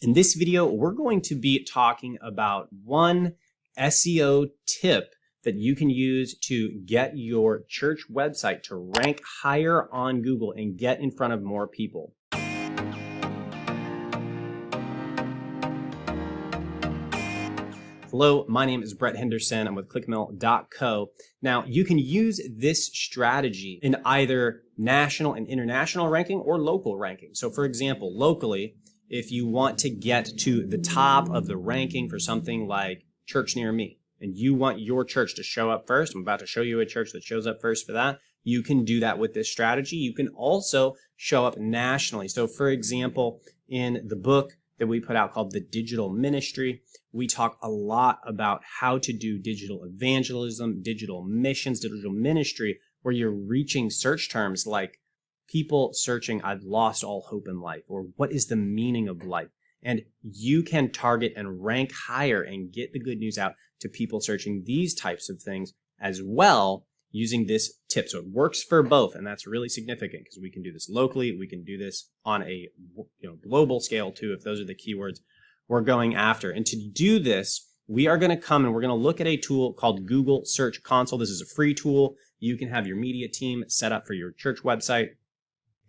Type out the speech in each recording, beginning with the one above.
In this video, we're going to be talking about one SEO tip that you can use to get your church website to rank higher on Google and get in front of more people. Hello, my name is Brett Henderson. I'm with Clickmill.co. Now, you can use this strategy in either national and international ranking or local ranking. So, for example, locally, if you want to get to the top of the ranking for something like Church Near Me, and you want your church to show up first, I'm about to show you a church that shows up first for that, you can do that with this strategy. You can also show up nationally. So, for example, in the book that we put out called The Digital Ministry, we talk a lot about how to do digital evangelism, digital missions, digital ministry, where you're reaching search terms like people searching, I've lost all hope in life, or what is the meaning of life? And you can target and rank higher and get the good news out to people searching these types of things as well using this tip. So it works for both, and that's really significant because we can do this locally. We can do this on a global scale too, if those are the keywords we're going after. And to do this, we are going to come and we're going to look at a tool called Google Search Console. This is a free tool. You can have your media team set up for your church website.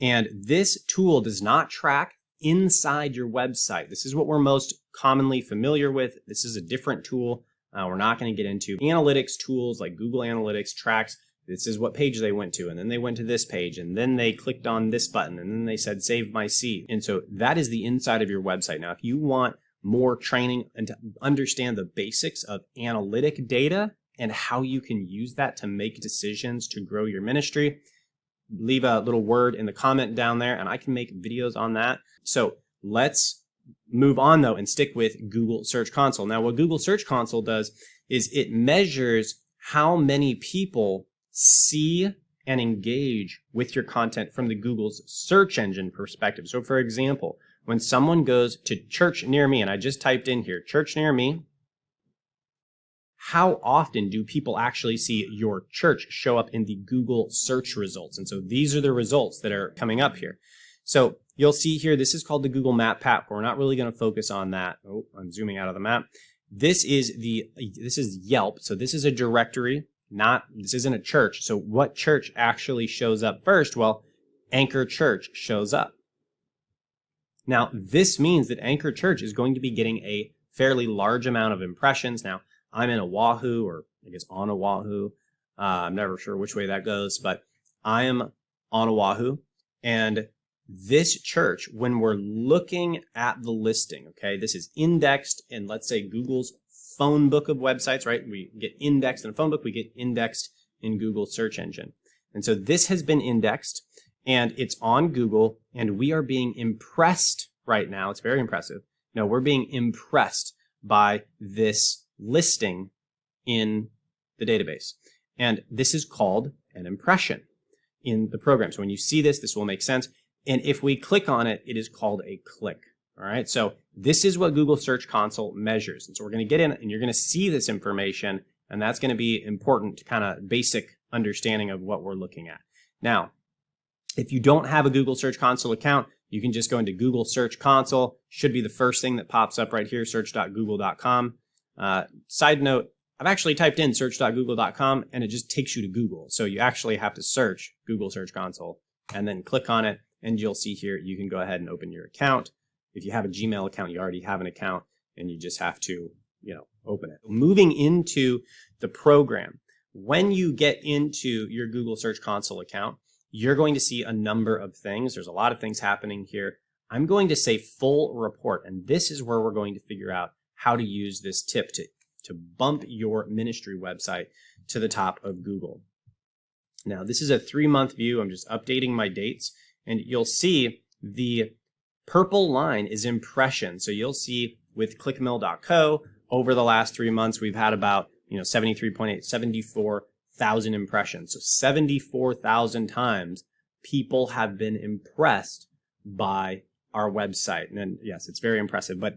And this tool does not track inside your website. This is what we're most commonly familiar with. This is a different tool. We're not going to get into analytics tools like Google Analytics tracks. This is what page they went to, and then they went to this page, and then they clicked on this button, and then they said, save my seat. And so that is the inside of your website. Now, if you want more training and to understand the basics of analytic data and how you can use that to make decisions to grow your ministry, leave a little word in the comment down there, and I can make videos on that. So let's move on, though, and stick with Google Search Console. Now, what Google Search Console does is it measures how many people see and engage with your content from the Google's search engine perspective. So, for example, when someone goes to Church Near Me, and I just typed in here, Church Near Me, how often do people actually see your church show up in the Google search results? And so these are the results that are coming up here. So you'll see here, this is called the Google Map Pack. We're not really going to focus on that. Oh, I'm zooming out of the map. This is Yelp. So this is a directory, this isn't a church. So what church actually shows up first? Well, Anchor Church shows up. Now, this means that Anchor Church is going to be getting a fairly large amount of impressions. Now, I'm in Oahu, or I guess on Oahu. I'm never sure which way that goes, but I am on Oahu. And this church, when we're looking at the listing, okay, this is indexed in, let's say, Google's phone book of websites, right? We get indexed in a phone book, we get indexed in Google search engine. And so this has been indexed, and it's on Google, and we are being impressed right now. It's very impressive. No, we're being impressed by this listing in the database. And this is called an impression in the program. So when you see this, this will make sense. And if we click on it, it is called a click. All right. So this is what Google Search Console measures. And so we're going to get in and you're going to see this information. And that's going to be important to kind of basic understanding of what we're looking at. Now, if you don't have a Google Search Console account, you can just go into Google Search Console. Should be the first thing that pops up right here, search.google.com. Side note, I've actually typed in search.google.com and it just takes you to Google. So you actually have to search Google Search Console and then click on it. And you'll see here, you can go ahead and open your account. If you have a Gmail account, you already have an account and you just have to, open it. Moving into the program, when you get into your Google Search Console account, you're going to see a number of things. There's a lot of things happening here. I'm going to say full report, and this is where we're going to figure out how to use this tip to bump your ministry website to the top of Google. Now, this is a 3-month view. I'm just updating my dates, and you'll see the purple line is impression. So you'll see with clickmill.co, over the last 3 months, we've had about 74,000 impressions. So 74,000 times people have been impressed by our website. And then, yes, it's very impressive, but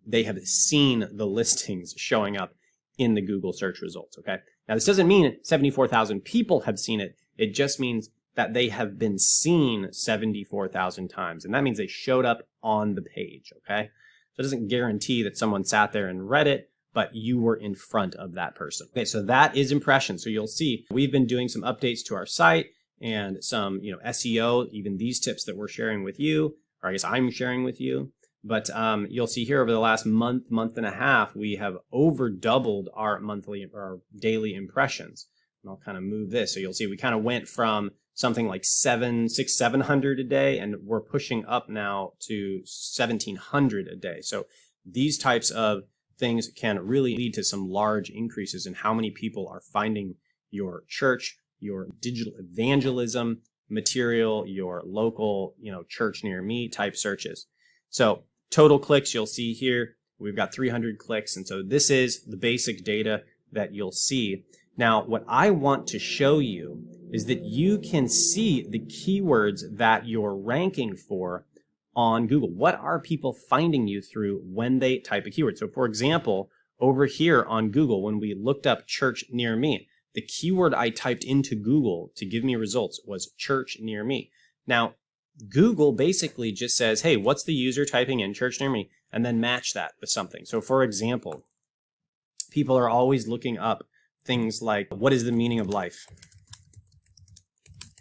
they have seen the listings showing up in the Google search results, okay? Now, this doesn't mean 74,000 people have seen it. It just means that they have been seen 74,000 times. And that means they showed up on the page, okay? So it doesn't guarantee that someone sat there and read it, but you were in front of that person. Okay, so that is impressions. So you'll see we've been doing some updates to our site and some, SEO, even these tips that we're sharing with you, or I guess I'm sharing with you. But you'll see here over the last month and a half, we have over doubled our daily impressions. And I'll kind of move this. So you'll see we kind of went from something like 700 a day, and we're pushing up now to 1,700 a day. So these types of things can really lead to some large increases in how many people are finding your church, your digital evangelism material, your local, church near me type searches. So total clicks, you'll see here, we've got 300 clicks. And so this is the basic data that you'll see. Now, what I want to show you is that you can see the keywords that you're ranking for on Google. What are people finding you through when they type a keyword? So for example, over here on Google, when we looked up church near me, the keyword I typed into Google to give me results was church near me. Now, Google basically just says, hey, what's the user typing in church near me? And then match that with something. So for example, people are always looking up things like, what is the meaning of life?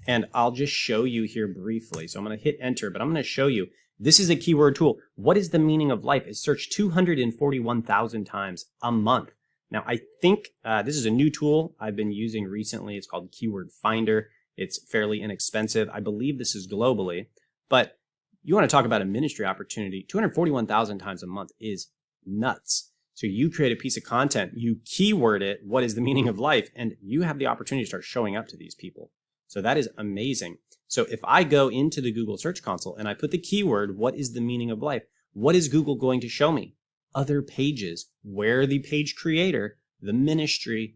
And I'll just show you here briefly. So I'm going to hit enter, but I'm going to show you. This is a keyword tool. What is the meaning of life? It's searched 241,000 times a month. Now, I think this is a new tool I've been using recently. It's called Keyword Finder. It's fairly inexpensive. I believe this is globally. But you want to talk about a ministry opportunity. 241,000 times a month is nuts. So you create a piece of content, you keyword it, what is the meaning of life, and you have the opportunity to start showing up to these people. So that is amazing. So if I go into the Google Search Console and I put the keyword, what is the meaning of life? What is Google going to show me? Other pages where the page creator, the ministry,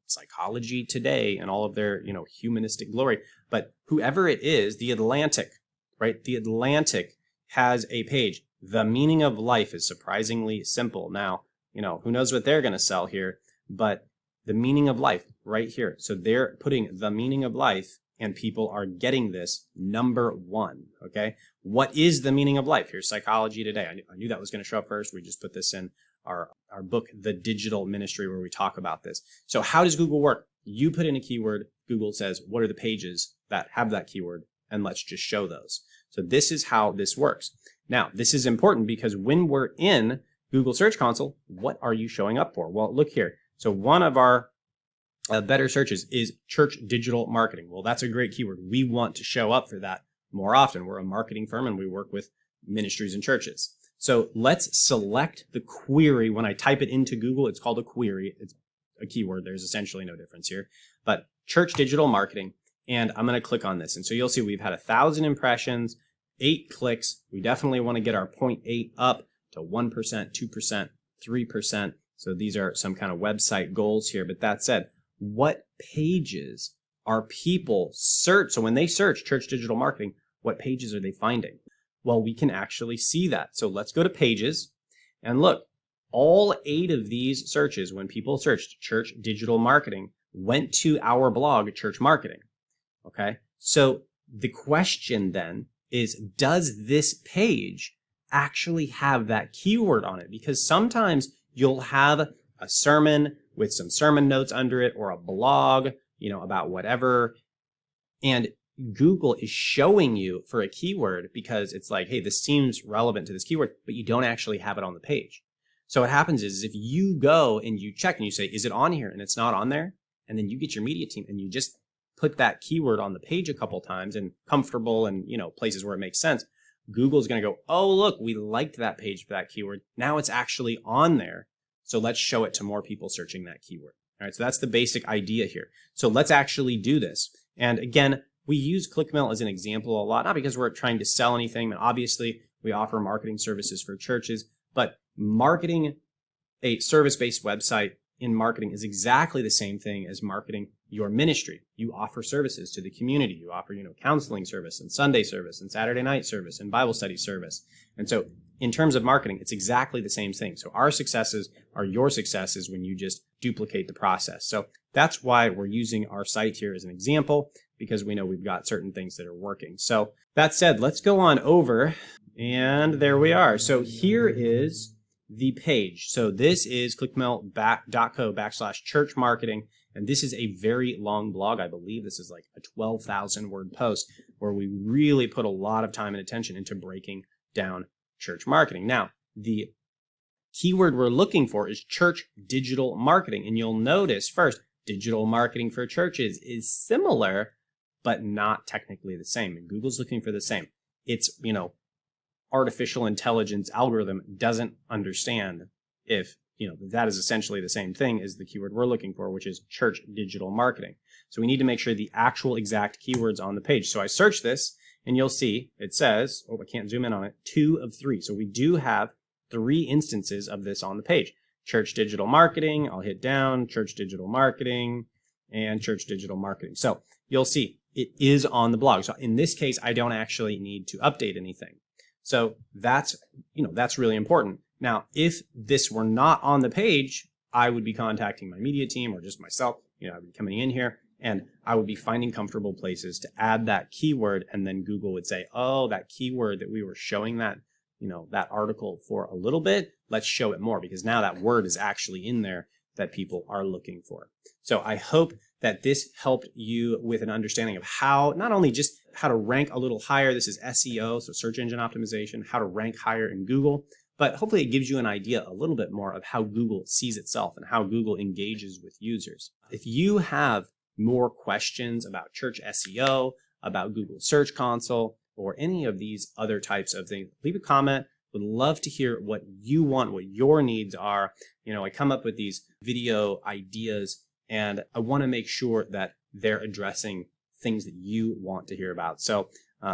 Psychology Today and all of their, humanistic glory. But whoever it is, The Atlantic, right? The Atlantic has a page. The meaning of life is surprisingly simple. Now, who knows what they're going to sell here, but the meaning of life right here. So they're putting the meaning of life and people are getting this number one, okay? What is the meaning of life? Here's Psychology Today. I knew that was going to show up first. We just put this in our book, The Digital Ministry, where we talk about this. So how does Google work? You put in a keyword, Google says, what are the pages that have that keyword? And let's just show those. So this is how this works. Now, this is important because when we're in Google Search Console, what are you showing up for? Well, look here. So one of our better searches is church digital marketing. Well, that's a great keyword. We want to show up for that more often. We're a marketing firm and we work with ministries and churches. So let's select the query. When I type it into Google, it's called a query. It's a keyword. There's essentially no difference here. But church digital marketing, and I'm going to click on this. And so you'll see we've had 1,000 impressions, 8 clicks. We definitely want to get our 0.8 up to 1%, 2%, 3%. So these are some kind of website goals here. But that said, what pages are people search? So when they search church digital marketing, what pages are they finding? Well, we can actually see that. So let's go to pages and look, all 8 of these searches, when people searched church digital marketing, went to our blog, Church Marketing. Okay. So the question then is, does this page actually have that keyword on it? Because sometimes you'll have a sermon with some sermon notes under it or a blog, about whatever. And Google is showing you for a keyword because it's like, hey, this seems relevant to this keyword, but you don't actually have it on the page. So what happens is if you go and you check and you say, is it on here? And it's not on there. And then you get your media team and you just put that keyword on the page a couple times and comfortable and, places where it makes sense. Google's going to go, oh, look, we liked that page for that keyword. Now it's actually on there. So let's show it to more people searching that keyword. All right. So that's the basic idea here. So let's actually do this. And again, we use Clickmill as an example a lot, not because we're trying to sell anything. And obviously, we offer marketing services for churches, but marketing a service-based website in marketing is exactly the same thing as marketing your ministry. You offer services to the community. You offer, counseling service and Sunday service and Saturday night service and Bible study service. And so in terms of marketing, it's exactly the same thing. So our successes are your successes when you just duplicate the process. So that's why we're using our site here as an example, because we know we've got certain things that are working. So that said, let's go on over And there we are. So here is the page. So this is clickmill.co/church marketing. And this is a very long blog. I believe this is like a 12,000 word post where we really put a lot of time and attention into breaking down church marketing. Now, the keyword we're looking for is church digital marketing. And you'll notice first, digital marketing for churches is similar, but not technically the same. And Google's looking for the same. It's, artificial intelligence algorithm doesn't understand if, that is essentially the same thing as the keyword we're looking for, which is church digital marketing. So we need to make sure the actual exact keywords on the page. So I search this and you'll see it says, I can't zoom in on it, 2 of 3. So we do have 3 instances of this on the page. Church digital marketing, I'll hit down, church digital marketing, and church digital marketing. So you'll see it is on the blog. So in this case, I don't actually need to update anything. So that's really important. Now, if this were not on the page, I would be contacting my media team or just myself. I would be coming in here and I would be finding comfortable places to add that keyword. And then Google would say, oh, that keyword that we were showing that article for a little bit, let's show it more because now that word is actually in there that people are looking for. So I hope that this helped you with an understanding of how, not only just how to rank a little higher, this is SEO, so search engine optimization, how to rank higher in Google, but hopefully it gives you an idea a little bit more of how Google sees itself and how Google engages with users. If you have more questions about church SEO, about Google Search Console, or any of these other types of things, leave a comment. Would love to hear what you want, what your needs are. I come up with these video ideas and I want to make sure that they're addressing things that you want to hear about. So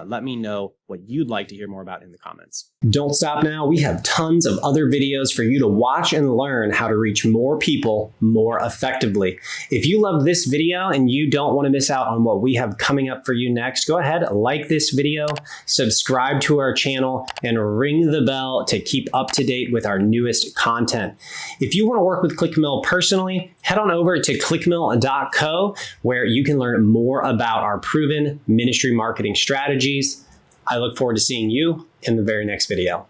let me know what you'd like to hear more about in the comments. Don't stop now. We have tons of other videos for you to watch and learn how to reach more people more effectively. If you loved this video and you don't want to miss out on what we have coming up for you next, go ahead, like this video, subscribe to our channel, and ring the bell to keep up to date with our newest content. If you want to work with Clickmill personally, head on over to clickmill.co where you can learn more about our proven ministry marketing strategies. I look forward to seeing you in the very next video.